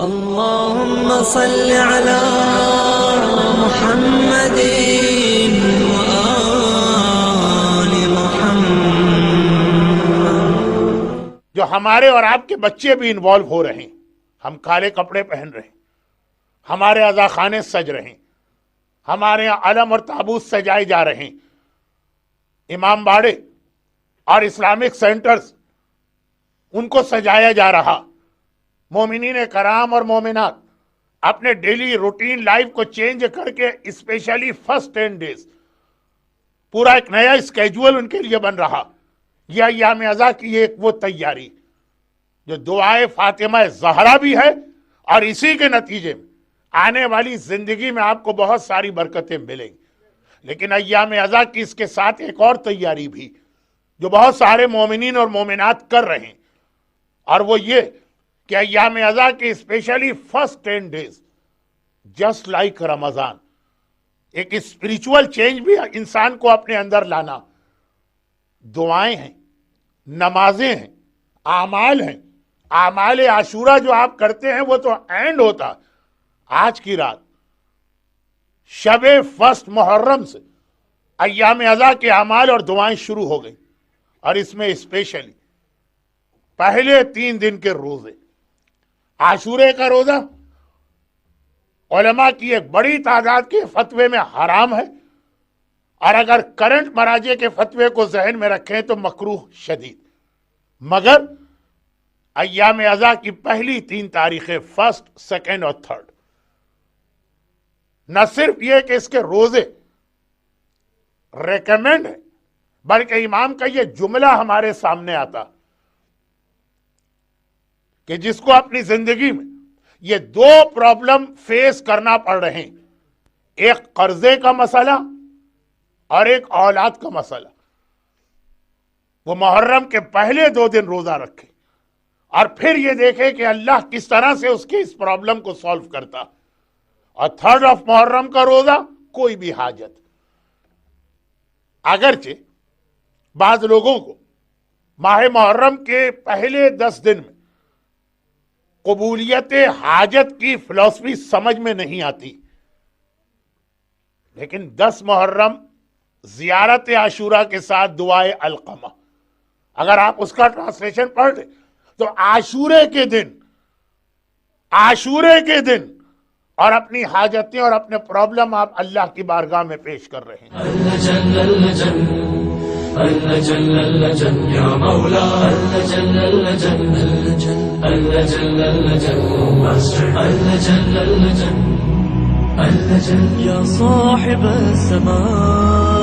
اللهم صل على محمد وآل محمد. جو ہمارے اور آپ کے بچے بھی انوالو ہو رہے ہیں، ہم کالے کپڑے پہن رہے ہیں، ہمارے عزاخانے سج رہے ہیں، ہمارے یہاں علم اور تابوت سجائے جا رہے ہیں، امام باڑے اور اسلامک سینٹرز ان کو سجایا جا رہا. مومنین کرام اور مومنات اپنے ڈیلی روٹین لائف کو چینج کر کے اسپیشلی فرسٹ 10 days پورا ایک نیا اسکیجول ان کے لیے بن رہا. یہ ایام ازا کی ایک وہ تیاری جو دعائے فاطمہ زہرا بھی ہے، اور اسی کے نتیجے میں آنے والی زندگی میں آپ کو بہت ساری برکتیں ملیں گی. لیکن ایام ازا کی اس کے ساتھ ایک اور تیاری بھی جو بہت سارے مومنین اور مومنات کر رہے ہیں، اور وہ یہ کہ ایام ازا کے specially first 10 days just like Ramzan ایک اسپریچول چینج بھی انسان کو اپنے اندر لانا. دعائیں ہیں، نمازیں ہیں، اعمال ہیں. اعمال عاشورہ جو آپ کرتے ہیں وہ تو اینڈ ہوتا آج کی رات شب فرسٹ محرم سے ایام ازا کے اعمال اور دعائیں شروع ہو گئی. اور اس میں اسپیشلی پہلے 3 دن کے روزے، عاشورے کا روزہ علماء کی ایک بڑی تعداد کے فتوے میں حرام ہے، اور اگر کرنٹ مراجع کے فتوے کو ذہن میں رکھیں تو مکروہ شدید. مگر ایام ازا کی پہلی 3 تاریخیں فرسٹ، سیکنڈ اور تھرڈ، نہ صرف یہ کہ اس کے روزے ریکمینڈ ہے، بلکہ امام کا یہ جملہ ہمارے سامنے آتا کہ جس کو اپنی زندگی میں یہ 2 پرابلم فیس کرنا پڑ رہے ہیں، ایک قرضے کا مسئلہ اور ایک اولاد کا مسئلہ، وہ محرم کے پہلے 2 دن روزہ رکھے اور پھر یہ دیکھے کہ اللہ کس طرح سے اس کی اس پرابلم کو سالو کرتا. اور 3rd آف محرم کا روزہ کوئی بھی حاجت. اگرچہ بعض لوگوں کو ماہ محرم کے پہلے 10 دن میں قبولیت حاجت کی فلسفی سمجھ میں نہیں آتی، لیکن 10 محرم زیارت عاشورہ کے ساتھ دعائے القمہ اگر آپ اس کا ٹرانسلیشن پڑھ لیں تو عاشورے کے دن اور اپنی حاجتیں اور اپنے پرابلم آپ اللہ کی بارگاہ میں پیش کر رہے ہیں. اللہ جل اللہ جل اللہ جل اللہ جل یا مولا اللہ جل اللہ جل اللہ جل اللہ جل اللہ جل اللہ جل اللہ جل اللہ جل یا صاحب السماء